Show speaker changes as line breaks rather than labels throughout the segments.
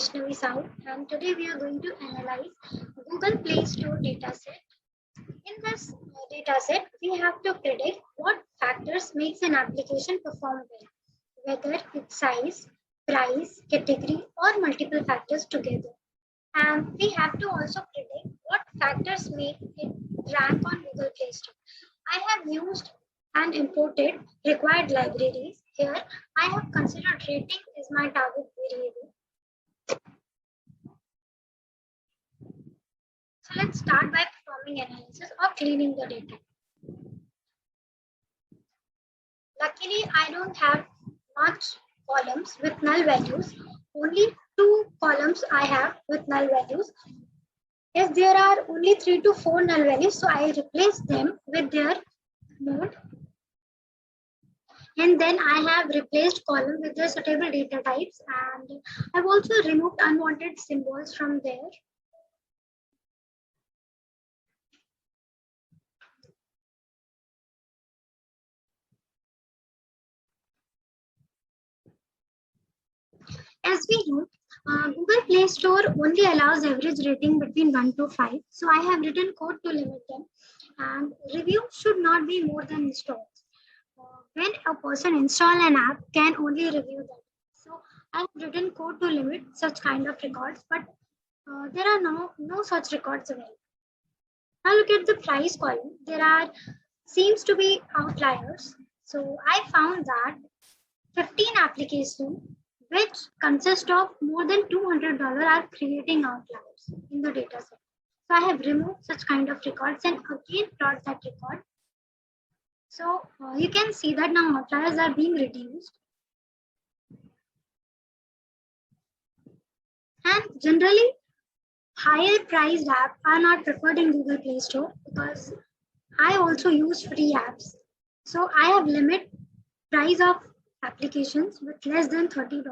Vaishnavi Sahu, and today we are going to analyze Google Play Store dataset. In this dataset, we have to predict what factors makes an application perform well, whether it's size, price, category, or multiple factors together. And we have to also predict what factors make it rank on Google Play Store. I have used and imported required libraries. Here, I have considered rating as my target variable. So let's start by performing analysis or cleaning the data. Luckily, I don't have much columns with null values. Only 2 columns I have with null values. Yes, there are only 3 to 4 null values, so I replace them with their node. And then I have replaced column with the suitable data types, and I've also removed unwanted symbols from there. As we know, Google Play Store only allows average rating between 1 to 5. So I have written code to limit them, and review should not be more than installs. When a person install an app, can only review them. So I have written code to limit such kind of records, but there are no such records available. Now look at the price column. There seems to be outliers. So I found that 15 applications which consist of more than $200 are creating outliers in the data set. So I have removed such kind of records and again plot that record. So you can see that now outliers are being reduced. And generally, higher priced apps are not preferred in Google Play Store because I also use free apps. So I have limit price of applications with less than $30.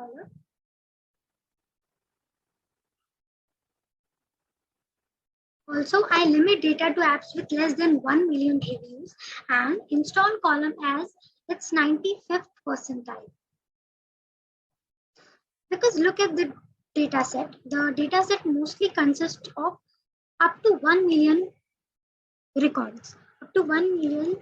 Also, I limit data to apps with less than 1 million reviews and install column as its 95th percentile. Because look at the dataset. The dataset mostly consists of up to 1 million records, up to 1 million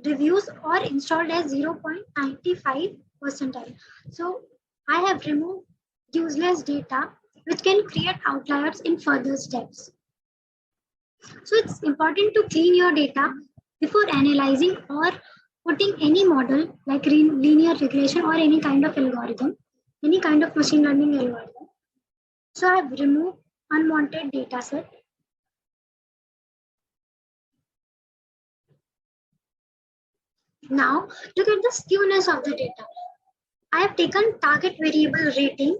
reviews or installed as 0.95 percentile. So I have removed useless data which can create outliers in further steps. So it's important to clean your data before analyzing or putting any model like linear regression or any kind of algorithm, any kind of machine learning algorithm. So I've removed unwanted data set. Now look at the skewness of the data. I have taken target variable rating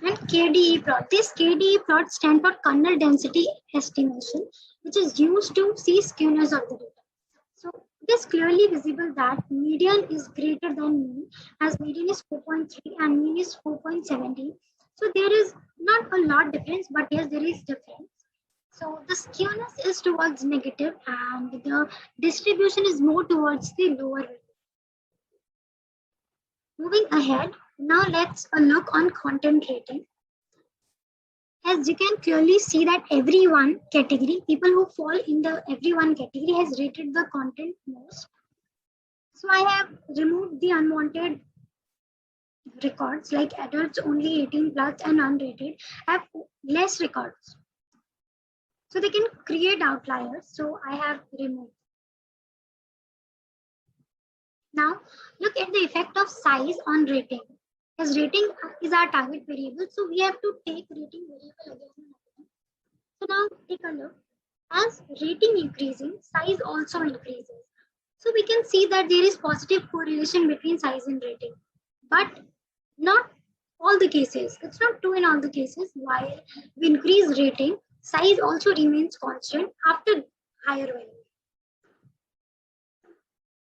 and KDE plot. This KDE plot stands for kernel density estimation, which is used to see skewness of the data. So it is clearly visible that median is greater than mean, as median is 4.3 and mean is 4.17. So there is not a lot difference, but yes, there is difference. So the skewness is towards negative and the distribution is more towards the lower value. Moving ahead, now let's look on content rating. As you can clearly see that every one category, people who fall in the every one category has rated the content most. So I have removed the unwanted records like adults only 18 plus and unrated have less records. So they can create outliers. So I have removed. Now look at the effect of size on rating. As rating is our target variable, so we have to take rating variable again. So now take a look. As rating increasing, size also increases. So we can see that there is positive correlation between size and rating, but not all the cases. It's not true in all the cases. While we increase rating, size also remains constant after higher value.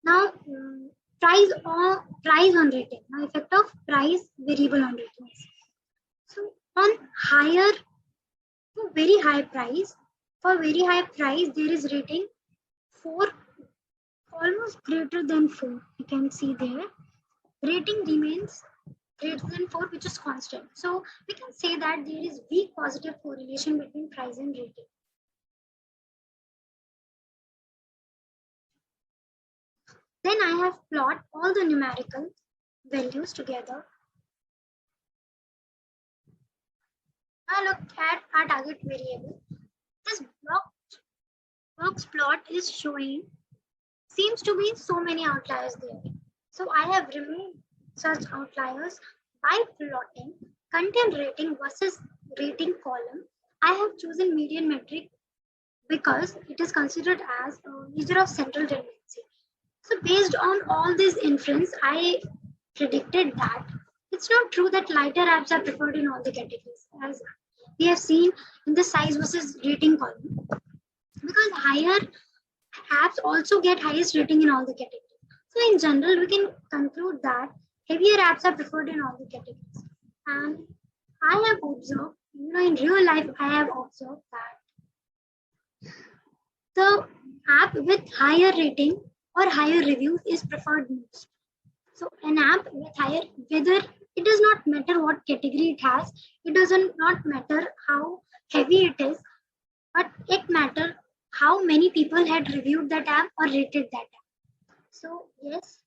Now price on rating. Now effect of price variable on ratings. So on higher to very high price, for very high price there is rating 4, almost greater than 4. You can see there. Rating remains greater than 4, which is constant. So we can say that there is weak positive correlation between price and rating. Then I have plot all the numerical values together. Now look at our target variable. This box plot is showing, seems to be so many outliers there. So I have removed such outliers by plotting content rating versus rating column. I have chosen median metric because it is considered as a measure of central tendency. So based on all this inference, I predicted that it's not true that lighter apps are preferred in all the categories, as we have seen in the size versus rating column, because higher apps also get highest rating in all the categories. So in general, we can conclude that heavier apps are preferred in all the categories. And I have observed, in real life, I have observed that the app with higher rating or higher reviews is preferred most. So an app with higher, whether it does not matter what category it has, it doesn't not matter how heavy it is, but it matters how many people had reviewed that app or rated that app. So yes,